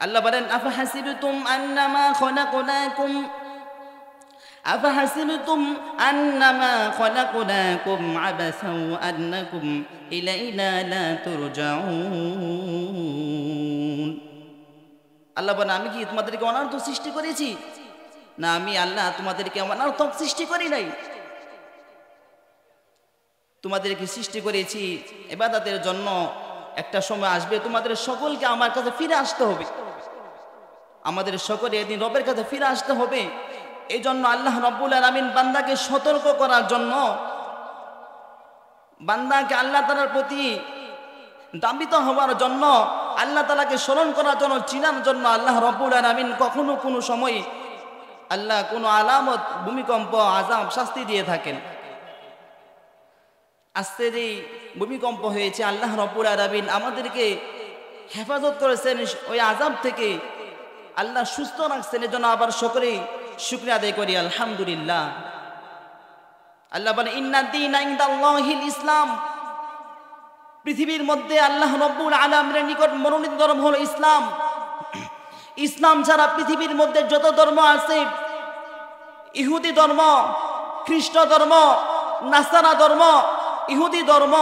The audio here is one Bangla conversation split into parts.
আল্লাহ বলেন আফাহাসিবতুম আন্নামা খলাকনাকুম আবাসাও আন্নাকুম ইলাইনা লা তুরজাউন। আল্লাহ বলেন আমি কি তোমাদেরকে অনর্থক সৃষ্টি করেছি? না, আমি আল্লাহ তোমাদেরকে অনর্থক সৃষ্টি করি নাই। তোমাদেরকে সৃষ্টি করেছি ইবাদতের জন্য। একটা সময় আসবে তোমাদের সকলকে আমার কাছে ফিরে আসতে হবে, আমাদের সকলে এদিন রবের কাছে ফিরে আসতে হবে। এই জন্য আল্লাহ রাব্বুল আলামিন বান্দাকে সতর্ক করার জন্য, বান্দাকে আল্লাহ তাআলার প্রতি দাম্ভিত হওয়ার জন্য, আল্লাহ তাআলাকে স্মরণ করার জন্য, চিনার জন্য আল্লাহ রাব্বুল আলামিন কখনো কোনো সময় আল্লাহ কোনো আলামত, ভূমিকম্প, আযাব, শাস্তি দিয়ে থাকেন। আজকে যে ভূমিকম্প হয়েছে, আল্লাহ রাব্বুল আলামিন আমাদেরকে হেফাজত করেছেন ওই আযাব থেকে, আল্লাহ সুস্থ রাখছেন। এজন্য আবার সকলেই শুকরিয়া আদায় করি আলহামদুলিল্লাহ। আল্লাহ বলেন ইন্না দীনা ইনদাল্লাহিল ইসলাম। পৃথিবীর মধ্যে আল্লাহ রাব্বুল আলামিনের নিকট মনোনীত ধর্ম হলো ইসলাম। ইসলাম ছাড়া পৃথিবীর মধ্যে যত ধর্ম আছে, ইহুদি ধর্ম, খ্রিস্ট ধর্ম, নাসারা ধর্ম, ইহুদি ধর্ম,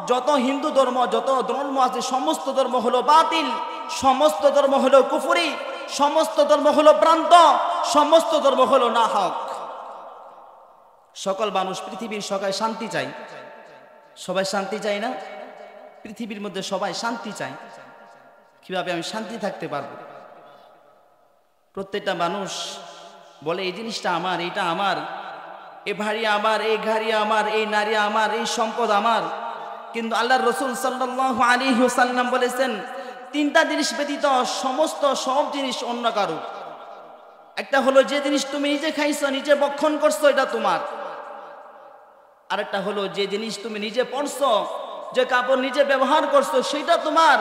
যত হিন্দু ধর্ম, যত ধর্ম আছে সমস্ত ধর্ম হলো বাতিল, সমস্ত ধর্ম হলো কুফরি, সমস্ত ধর্ম হলো ভ্রান্ত, সমস্ত ধর্ম হলো না হক। সকল মানুষ পৃথিবীর সবাই শান্তি চায়, সবাই শান্তি চায় না? পৃথিবীর মধ্যে সবাই শান্তি চায়। কিভাবে আমি শান্তি থাকতে পারবো? প্রত্যেকটা মানুষ বলে এই জিনিসটা আমার, এইটা আমার, এ ভারী আমার, এই গাড়ি আমার, এই নারী আমার, এই সম্পদ আমার। কিন্তু আল্লাহর রাসূল সাল্লাল্লাহু আলাইহি ওয়াসাল্লাম বলেছেন তিনটা জিনিস ব্যতীত সমস্ত সব জিনিস অন্য কারো। একটা হলো যে জিনিস তুমি নিজে খাইছো, নিজে ভক্ষণ করছো, এটা তোমার। আরেকটা হলো যে জিনিস তুমি নিজে পড়ছো, যে কাপড় নিজে ব্যবহার করছো, সেটা তোমার।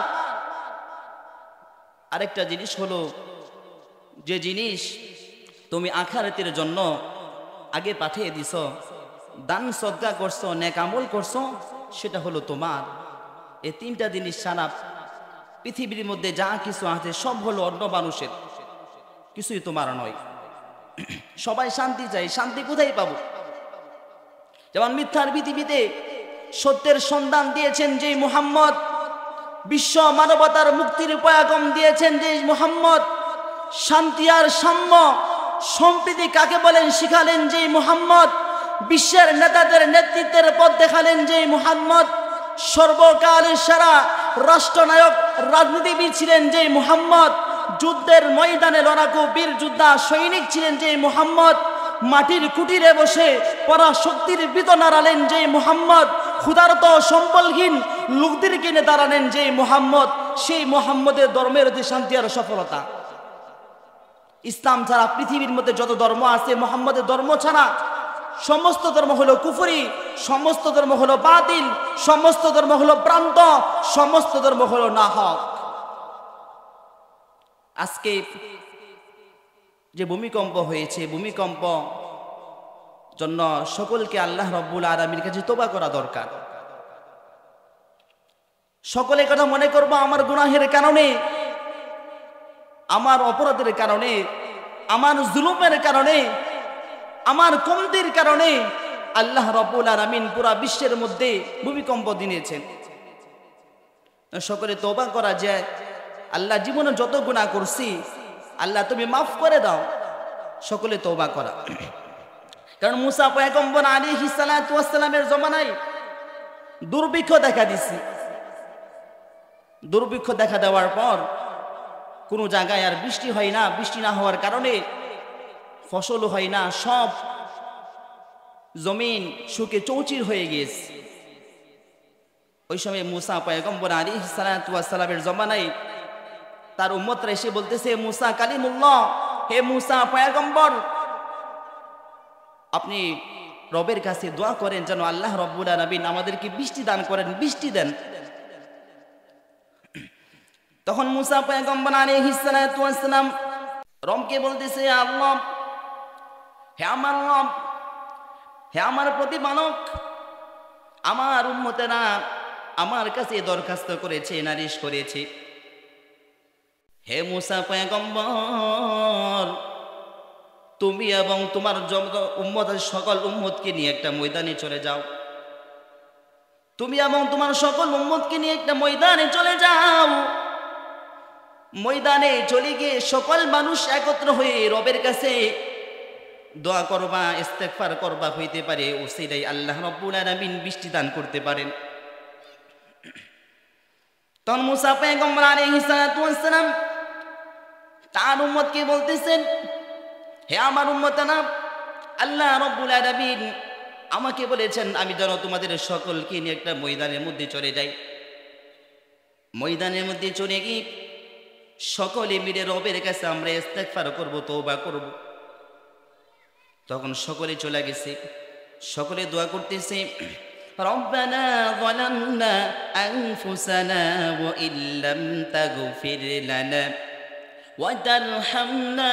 আরেকটা জিনিস হলো যে জিনিস তুমি আখিরাতের জন্য আগে পাঠিয়ে দিছো, দান সদকা করছো, নেক আমল করছো, সেটা হলো তোমার। এই তিনটা জিনিস ছাড়া পৃথিবীর মধ্যে যা কিছু আছে সব হলো অন্য মানুষের, কিছুই তোমার নয়। সবাই শান্তি চাই, শান্তি কোথায় পাবো? যেমন মিথ্যার পৃথিবীতে সত্যের সন্ধান দিয়েছেন যে মুহাম্মদ, বিশ্ব মানবতার মুক্তির পয়াগম দিয়েছেন যে মুহাম্মদ, শান্তি আর সাম্য সম্প্রীতি কাকে বলেন শিখালেন যে মুহাম্মদ, বিশ্বের নেতাদের নেতৃত্বের পথ দেখালেন যে মুহাম্মদ, সর্বকালের সেরা রাষ্ট্রনায়ক রাজনীতিবিদ ছিলেন যে মুহাম্মদ, যুদ্ধের ময়দানে লড়াকু বীর যোদ্ধা সৈনিক ছিলেন যে মুহাম্মদ, মাটির কুটিরে বসে পরাশক্তির বৃত নাড়ালেন যে মুহাম্মদ, ক্ষুধার্ত সম্বলহীন লোকদের কিনে দাঁড়ালেন যে মুহাম্মদ, সেই মুহাম্মদের ধর্মের অতি শান্তি আর সফলতা। ইসলাম ছাড়া পৃথিবীর মধ্যে যত ধর্ম আছে, মুহাম্মদের ধর্ম ছাড়া সমস্ত ধর্ম হলো কুফরি, সমস্ত ধর্ম হলো বাতিল, সমস্ত ধর্ম হলো ভ্রান্ত, সমস্ত ধর্ম হলো না হক। আজকে যে ভূমিকম্প হয়েছে, ভূমিকম্প জন্য সকলকে আল্লাহ রাব্বুল আলামিনের কাছে তওবা করা দরকার। সকলে কথা মনে করব আমার গুনাহের কারণে, আমার অপরাধের কারণে, আমার জুলুমের কারণে, আমার কমতির কারণে আল্লাহ রাব্বুল আলামিন পুরা বিশ্বের মধ্যে ভূমিকম্প দিয়েছেন। সকলে তওবা করা যায়, আল্লাহ জীবনে যত গুনাহ করছি আল্লাহ তুমি মাফ করে দাও। সকলে তওবা করা। কারণ মুসা পয়গম্বর আলাইহিস সালাতু ওয়াস সালামের জমানায় দুর্ভিক্ষ দেখা দিছে। দুর্ভিক্ষ দেখা দেওয়ার পর কোনো জায়গায় আর বৃষ্টি হয় না, বৃষ্টি না হওয়ার কারণে ফসলও হয় না, সব জমিন শুকে চৌচির হয়ে গিয়েছে। ওই সময় মুসা পয়গম্বর আলাইহিস সালাতু ওয়াস সালামের জমানায় তার উম্মতরা এসে বলতেছে, মুসা কালিমুল্লাহ, হে মুসা পয়গম্বর, আপনি রবের কাছে দোয়া করেন যেন আল্লাহ রাব্বুল আলামিন আমাদেরকে বৃষ্টি দান করেন, বৃষ্টি দেন। তখন মুসা পয়গম্বর আলাইহিস সালাতু ওয়াস সালাম রবকে বলতেছে, আল্লাহ, হে আমার রব, হে আমার প্রতিপালক, আমার উম্মতেরা আমার কাছে দরখাস্ত করেছে, নালিশ করেছে, হে মুসা পয়গম্বর, তুমি এবং তোমার যত উম্মত আছে সকল উম্মতকে নিয়ে একটা ময়দানে চলে যাও। তুমি এবং তোমার সকল উম্মতকে নিয়ে একটা ময়দানে চলে যাও। ময়দানে চলে গিয়ে সকল মানুষ একত্র হয়ে রবের কাছে দোয়া করবা, ইস্তেগফার করবা, হইতে পারে ওসিলাই আল্লাহ রাব্বুল আলামিন বৃষ্টি দান করতে পারেন। তখন মুসা পয়গম্বর আলাইহিস সালাতু ওয়াস সালাম তার উম্মতকে বলতেছেন, হে আমার উম্মতানা, আল্লাহ রাব্বুল আলামিন আমাকে বলেছেন আমি যেন তোমাদের সকলকে নিয়ে একটা ময়দানের মধ্যে চলে যাই। ময়দানের মধ্যে চলে গিয়ে সকলে মিলে রবের কাছে আমরা ইস্তেগফার করব, তওবা করব। তখন সকলে চলে গেছে, সকলে দোয়া করতেছে, রব্বানা যালামনা আনফুসানা ওয়া ইল্লাম তাগফির লানা ওয়া তারহামনা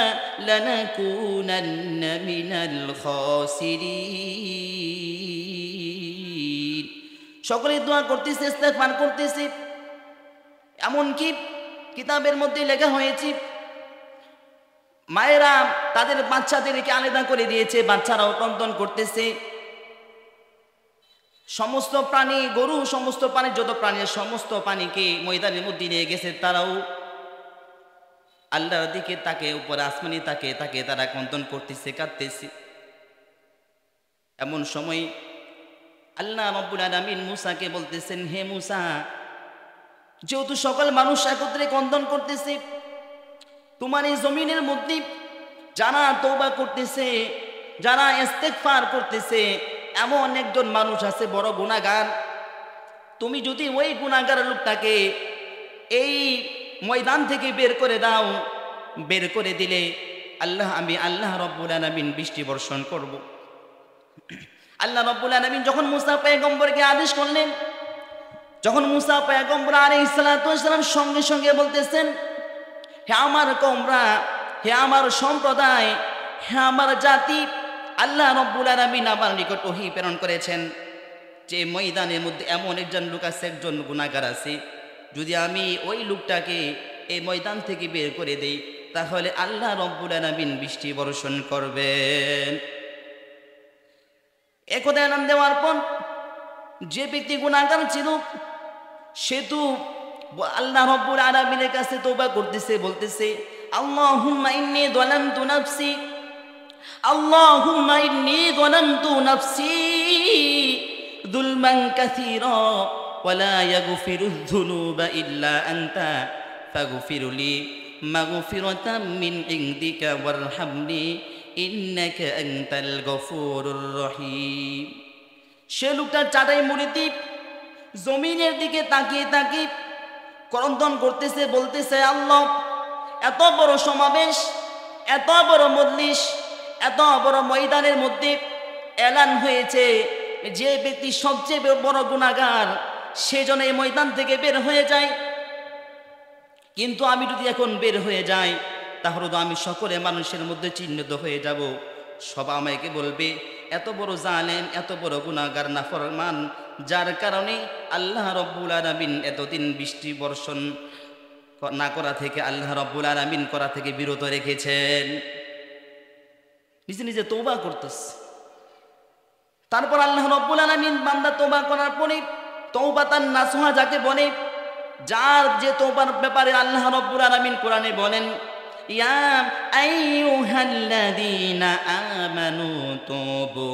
লানাকুনান্না মিনাল খাসিরিন। সকলে দোয়া করতেছে, ইস্তেগফার করতেছে। এমনকি কিতাবের মধ্যে লেখা হয়েছে মায়েরা তাদের বাচ্চাদেরকে আলাদা করে দিয়েছে, বাচ্চারাও ক্রন্দন করতেছে। সমস্ত প্রাণী, গরু, সমস্ত প্রাণী, যত প্রাণীর সমস্ত প্রাণীকে ময়দানের মধ্যে নিয়ে গেছে, তারাও আল্লাহর দিকে তাকে, উপরে আসমানি তাকে তাকে তারা ক্রন্দন করতেছে, কাঁদতেছে। এমন সময় আল্লাহ রাব্বুল আলামিন মুসাকে বলতেছেন, হে মুসা, যেহেতু সকল মানুষ একত্রে ক্রন্দন করতেছে, তোমার এই জমিনের মধ্যে যারা তওবা করতেছে, যারা ইস্তেগফার করতেছে, এমন একজন মানুষ আছে বড় গুনাহগার। তুমি যদি ওই গুনাহগার লোকটাকে এই ময়দান থেকে বের করে দাও, বের করে দিলে আমি আল্লাহ রাব্বুল আলামিন বৃষ্টি বর্ষণ করব। আল্লাহ রাব্বুল আলামিন যখন মুসা পয়গম্বরকে আদেশ করলেন, যখন মুসা পয়গম্বর আলাইহিস সালাতু ওয়াস সালাম সঙ্গে সঙ্গে বলতেছেন, হে আমার কওমরা, হে আমার সম্প্রদায়, হে আমার জাতি, আল্লাহ রাব্বুল আলামিন আমার নিকট ওহী প্রেরণ করেছেন যে ময়দানের মধ্যে এমন একজন লোক আছে, একজন গুনাহগার আছে। যদি আমি ওই লোকটাকে এই ময়দান থেকে বের করে দেই, তাহলে আল্লাহ রাব্বুল আলামিন বৃষ্টি বর্ষণ করবেন। একদা নাম দেওয়ার পর যে ব্যক্তি গুনাহগার ছিল, সে তো আল্লাহ রাব্বুল আলামিনের কাছে তওবা করতেছে, বলতেছে, আল্লাহুম্মা ইন্নী যালামতু নাফসি, আল্লাহুম্মা ইন্নী যালামতু নাফসি যুলমান কাসীরা ওয়া লা ইয়াগফিরুয যুনুবা ইল্লা আনতা ফাগফিরলি মাগফিরাতাম মিন ইনদিকা ওয়ারহামনি ইন্নাকা আনতাল গফুরুর রহিম। সে লোকটা চাটাই মুড়িতে জমিনের দিকে তাকিয়ে তাকিয়ে ক্রন্দন করতেছে, বলতেছে, আল্লাহ, এত বড় সমাবেশ, এত বড় মজলিস, এত বড় ময়দানের মধ্যে এলান হয়েছে যে ব্যক্তি সবচেয়ে বড় গুনাহগার সে যেন এই ময়দান থেকে বের হয়ে যায়। কিন্তু আমি যদি এখন বের হয়ে যাই, তাহলে তো আমি সকলে মানুষের মধ্যে চিহ্নিত হয়ে যাব। সবাই আমাকে বলবে এত বড় জালেম, এত বড় গুনাহগার, নাফরমান, যার কারণে আল্লাহ রাব্বুল আলামিন এতদিন বৃষ্টি বর্ষণ না করা থেকে, আল্লাহ রাব্বুল আলামিন করা থেকে বিরত রেখেছেন। নিজে নিজে তওবা করতেছে। তারপর আল্লাহ রাব্বুল আলামিন বান্দা তওবা করার পরে তওবাতান নাসুহা যাকে বলে, যার যে তওবার ব্যাপারে আল্লাহ রাব্বুল আলামিন কোরআনে বলেন, ইয়া আইয়ুহাল্লাযীনা আমানু তুবু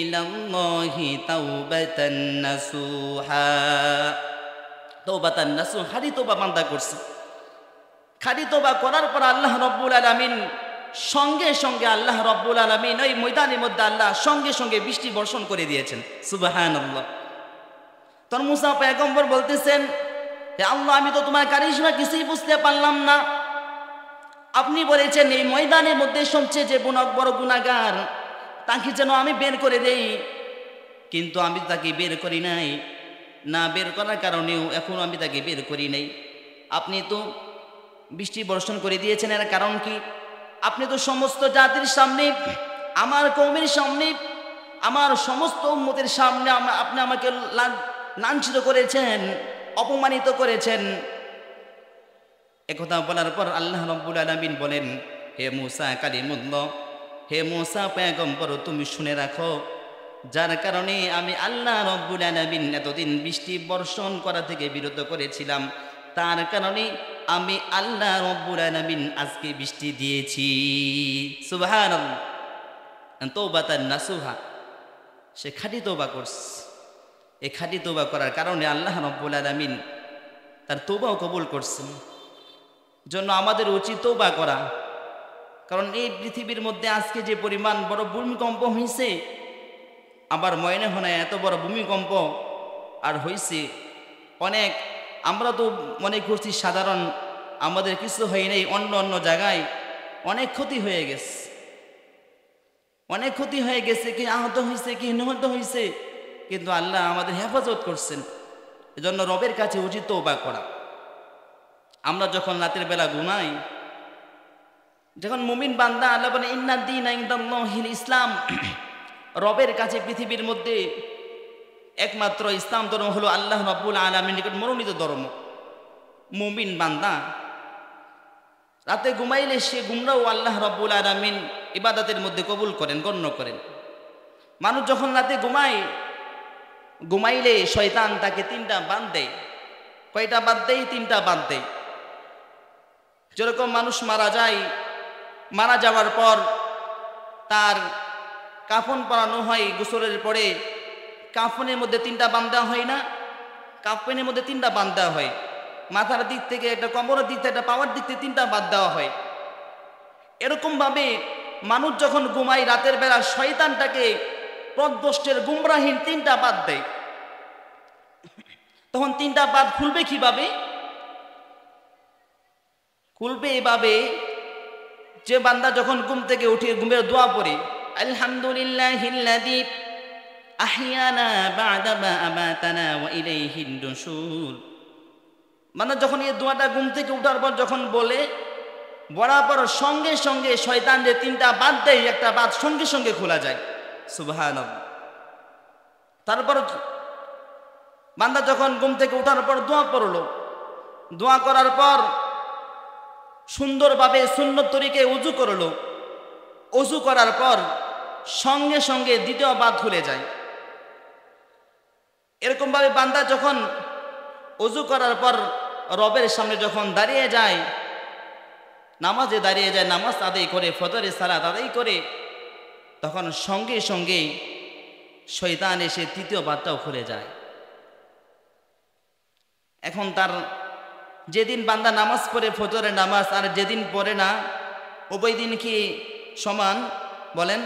ইলাল্লাহি তাওবাতান নাসুহা। তওবাতান নাসুহা, খালি তওবা বান্দা করছে। খালি তওবা করার পর আল্লাহ রাব্বুল আলামিন সঙ্গে সঙ্গে আল্লাহ রাব্বুল আলামিন ওই ময়দানের মধ্যে আল্লাহ সঙ্গে সঙ্গে বৃষ্টি বর্ষণ করে দিয়েছেন। সুবহানাল্লাহ। তখন মুসা পয়গম্বর বলতেছেন, হে আল্লাহ, আমি তো তোমার কারিশমা কিছুই বুঝতে পারলাম না। আপনি বলেছেন এই ময়দানের মধ্যে সবচেয়ে যে বড় গুনাহগার তাকে যেন আমি বের করে দেই, কিন্তু আমি তাকে বের করি নাই। না বের করার কারণেও এখন আমি তাকে বের করি নাই। আপনি তো বৃষ্টি বর্ষণ করে দিয়েছেন, এর কারণ কি? আপনি তো সমস্ত জাতির সামনে, আমার কওমের সামনে, আমার সমস্ত উম্মতের সামনে আপনি আমাকে লাঞ্ছিত করেছেন, অপমানিত করেছেন। একথা বলার পর আল্লাহ রাব্বুল আলামিন বলেন, হে মূসা কালিমুল্লাহ, হে মূসা পয়গম্বর, তুমি শুনে রাখো, যার কারণে আমি আল্লাহ রাব্বুল আলামিন এতদিন বৃষ্টি বর্ষণ করা থেকে বিরত করেছিলাম, তার কারণে আমি আল্লাহ রাব্বুল আলামিন আজকে বৃষ্টি দিয়েছি। সুবহানাল্লাহ। তওবাতান নাসুহা, সে খাঁটি তওবা করছে। এই খাঁটি তওবা করার কারণে আল্লাহ রাব্বুল আলামিন তার তওবাও কবুল করছেন। জন্য আমাদের উচিত তওবা করা। কারণ এই পৃথিবীর মধ্যে আজকে যে পরিমাণ বড় ভূমিকম্প হয়েছে, আবার মনে হয় এত বড় ভূমিকম্প আর হয়েছে অনেক, আমরা তো মনে করছি সাধারণ, আমাদের কিছু হয় নাই, অন্য অন্য জায়গায় অনেক ক্ষতি হয়ে গেছে, অনেক ক্ষতি হয়ে গেছে, কি আহত হয়েছে, কি নিহত হয়েছে, কিন্তু আল্লাহ আমাদের হেফাজত করছেন। এজন্য রবের কাছে উচিত তওবা করা। আমরা যখন রাতের বেলা ঘুমাই, যখন মুমিন বান্দা, আল্লাহ বলেন ইন্না দীনা ইনদাল্লাহিল ইসলাম, রবের কাছে পৃথিবীর মধ্যে একমাত্র ইসলাম ধর্ম হলো আল্লাহ রাব্বুল আলামিনের নিকট মনোনীত ধর্ম। মুমিন বান্দা রাতে ঘুমাইলে সে গুমরাও আল্লাহ রাব্বুল আলামিন ইবাদতের মধ্যে কবুল করেন, গণ্য করেন। মানুষ যখন রাতে ঘুমাইলে শয়তান তাকে তিনটা বাঁধ দেয়। কয়টা বাদ দেয়? তিনটা বাদ দেয়। যেরকম মানুষ মারা যায়, মারা যাওয়ার পর তার কাফন পরানো হয়, গোসলের পরে কাফনের মধ্যে তিনটা বাঁধ দেওয়া হয় না? কাফনের মধ্যে তিনটা বাঁধ দেওয়া হয়। মাথার দিক থেকে একটা, কোমরের দিক থেকে একটা, পাওয়ার দিক থেকে তিনটা বাদ দেওয়া হয়। এরকমভাবে মানুষ যখন ঘুমায় রাতের বেলা, শয়তানটাকে পথভ্রষ্টের গুমরাহীন তিনটা বাদ দেয়। তখন তিনটা বাদ খুলবে কিভাবে? খুলবে এভাবে যে বান্দা যখন ঘুম থেকে উঠে ঘুমের দোয়া পড়ে, আলহামদুলিল্লাহিল্লাযী আহিয়ানা বা'দা মা আমাতানা ওয়া ইলাইহিন নুশুর, মানে যখন এই দোয়াটা ঘুম থেকে উঠার পর যখন বলে, বরাবর সঙ্গে সঙ্গে শয়তান যে তিনটা বাদ দেয়, একটা বাদ সঙ্গে সঙ্গে খোলা যায়। সুবহানাল্লাহ। তারপর বান্দা যখন ঘুম থেকে উঠার পর দোয়া পড়লো, দোয়া করার পর সুন্দরভাবে সুন্নত তরিকে উযু করলো, উযু করার পর সঙ্গে সঙ্গে দ্বিতীয় বাদ খুলে যায়। এরকমভাবে বান্দা যখন উযু করার পর রবের সামনে যখন দাঁড়িয়ে যায়, নামাজে দাঁড়িয়ে যায়, নামাজ আদায় করে, ফজরের সালাত আদায় করে, তখন সঙ্গে সঙ্গে শয়তান এসে তৃতীয় বাদটাও খুলে যায়। এখন তার যেদিন বান্দা নামাজ পড়ে, ফজরের নামাজ, আর যেদিন পড়ে না, উভয় দিন কি সমান? বলেন,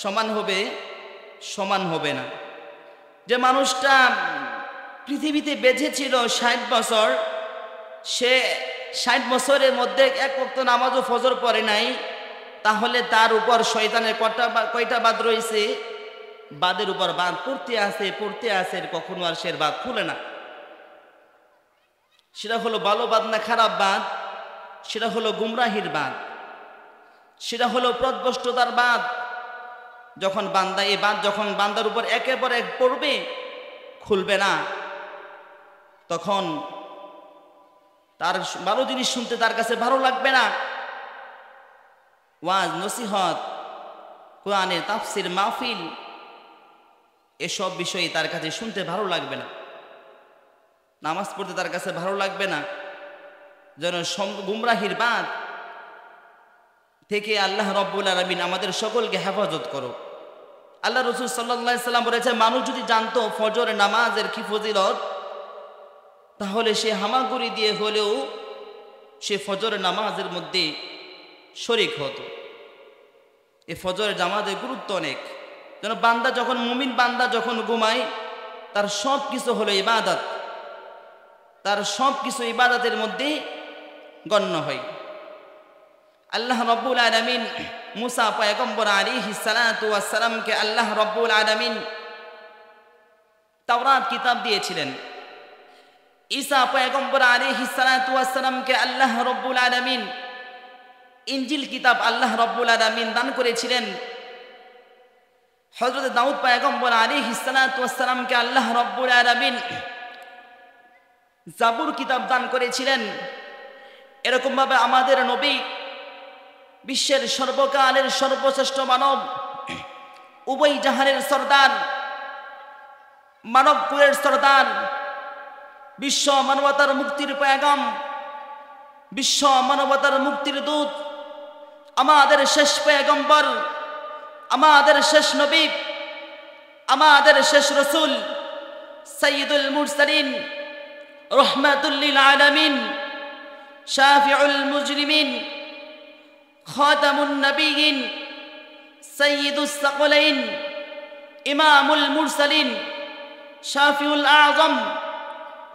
সমান হবে? সমান হবে না। যে মানুষটা পৃথিবীতে বেঁচে ছিল 60 বছর, সে 60 বছরের মধ্যে এক ওয়াক্ত নামাজও ফজর পড়ে নাই, তাহলে তার উপর শয়তানের কয়টা বাদ রয়েছে? বাদের উপর বাদ পড়তে আছে, কখনো আর সে বাদ খুলে না। সেটা হলো ভালো বাদ না খারাপ বাদ? সেটা হলো গুমরাহির বাদ, সেটা হলো পথভ্রষ্টতার বাদ। যখন বান্দা এই বাদ যখন বান্দার উপর একের পর এক পড়বে, খুলবে না, তখন তার ভালো জিনিস শুনতে তার কাছে ভালো লাগবে না। ওয়াজ, নসিহত, কোরআনের তাফসির, মাহফিল, এসব বিষয়ে তার কাছে শুনতে ভালো লাগবে না। নামাজ পড়তে তার কাছে ভালো লাগবে না। যেন গুমরাহির বাদ থেকে আল্লাহ রাব্বুল আলামিন আমাদের সকলকে হেফাজত করো। আল্লাহ রাসূল সাল্লাল্লাহু আলাইহি সাল্লাম বলেছে, মানুষ যদি জানতো ফজর নামাজের কি ফজিলত, তাহলে সে হামাগুড়ি দিয়ে হলেও সে ফজর নামাজের মধ্যে শরীক হতো। এই ফজর জামাতের গুরুত্ব অনেক। যেন বান্দা যখন, মুমিন বান্দা যখন ঘুমায়, তার সব কিছু হলো ইবাদত, তার সব কিছু ইবাদতের মধ্যে গণ্য হয়। আল্লাহ রাব্বুল আলামিন মুসা পয়গম্বর আলাইহিস সালাতু ওয়াস সালামকে আল্লাহ রাব্বুল আলামিন তাওরাত কিতাব দিয়েছিলেন। ঈসা পয়গম্বর আলাইহিস সালাতু ওয়াস সালামকে আল্লাহ রাব্বুল আলামিন ইনজিল কিতাব আল্লাহ রাব্বুল আলামিন দান করেছিলেন। হযরত দাউদ পয়গম্বর আলাইহিস সালাতু ওয়াস সালামকে আল্লাহ রাব্বুল আলামিন জাবুর কিতাব দান করেছিলেন। এরকমভাবে আমাদের নবী বিশ্বের সর্বকালের সর্বশ্রেষ্ঠ মানব, উভয় জাহানের সর্দার, মানব কুলের সর্দার, বিশ্ব মানবতার মুক্তির পয়গাম, বিশ্ব মানবতার মুক্তির দূত, আমাদের শেষ পয়গম্বর, আমাদের শেষ নবী, আমাদের শেষ রসুল, সাইয়্যিদুল মুরসালিন, রহমাতুল লিল আলামিন, শাফিউল মুজরিমিন, খাতামুন নবিয়্যিন, সাইয়্যিদুস সাকলাইন, ইমামুল মুরসালিন, শাফিউল আযম,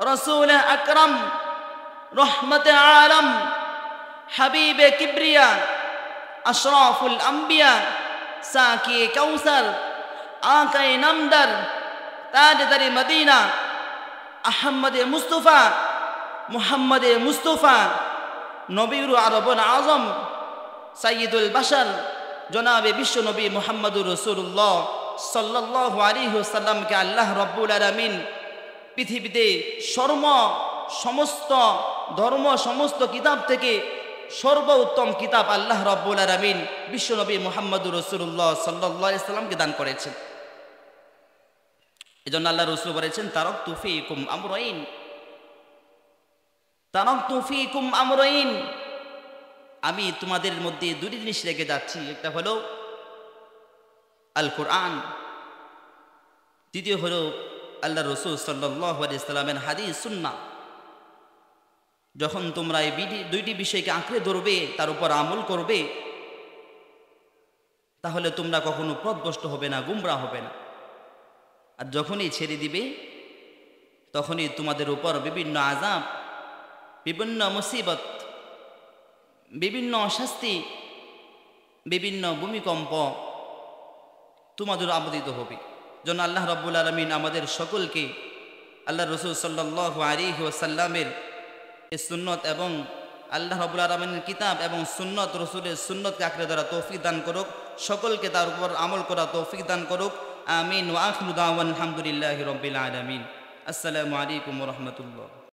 রসুল আকরাম, রহমতে আলম, হাবিবে কিবরিয়া, আশরাফুল আম্বিয়া, সাকিয়ে কাউসার, আকায়ে নামদার, তাজদারে মদিনা, আহমদে মুস্তফা, মুহাম্মদে মুস্তফা, নবীর আরবুল আজম, সাইয়্যিদুল বাশার, জনাবে বিশ্ব নবী মুহাম্মদুর রাসূলুল্লাহ সাল্লাল্লাহু আলাইহি ওয়াসাল্লামকে আল্লাহ রাব্বুল আলামিন পৃথিবীতে সমস্ত ধর্ম, সমস্ত কিতাব থেকে সর্বোত্তম কিতাব আল্লাহ রাব্বুল আলামিন বিশ্ব নবী মুহাম্মদুর রাসূলুল্লাহ সাল্লাল্লাহু আলাইহি ওয়াসাল্লামকে দান করেছেন। এজন্য আল্লাহ রাসূল বলেছেন, তারাকতু ফীকুম আমরাইন, তারাকতু ফীকুম আমরাইন, আমি তোমাদের মধ্যে দুটি জিনিস রেখে যাচ্ছি। একটা হলো আল কোরআন, দ্বিতীয় হলো আল্লাহ রাসূল সাল্লাল্লাহু আলাইহি ওয়াসাল্লামের হাদিস সুন্নাহ। যখন তোমরা এই দুইটি বিষয়কে আঁকড়ে ধরবে, তার উপর আমল করবে, তাহলে তোমরা কখনো পথভ্রষ্ট হবে না, গুমরা হবে না। আর যখনই ছেড়ে দিবে, তখনই তোমাদের উপর বিভিন্ন আযাব, বিভিন্ন মুসিবত, বিভিন্ন শাস্তি, বিভিন্ন ভূমিকম্প তোমাদের আপতিত হবে। জন্য আল্লাহ রাব্বুল আলামিন আমাদের সকলকে আল্লাহ রাসূল সাল্লাল্লাহু আলাইহি ওয়াসাল্লামের সুন্নত এবং আল্লাহ রাব্বুল আলামিনের কিতাব এবং সুন্নত, রসুলের সুন্নতকে আঁকড়ে ধরা তৌফিক দান করুক, সকলকে তার উপর আমল করা তৌফিক দান করুক। আমিন। ওয়া আখিরু দাওয়ানা আলহামদুলিল্লাহি রাব্বিল আলামিন। আসসালামু আলাইকুম ওয়া রাহমাতুল্লাহ।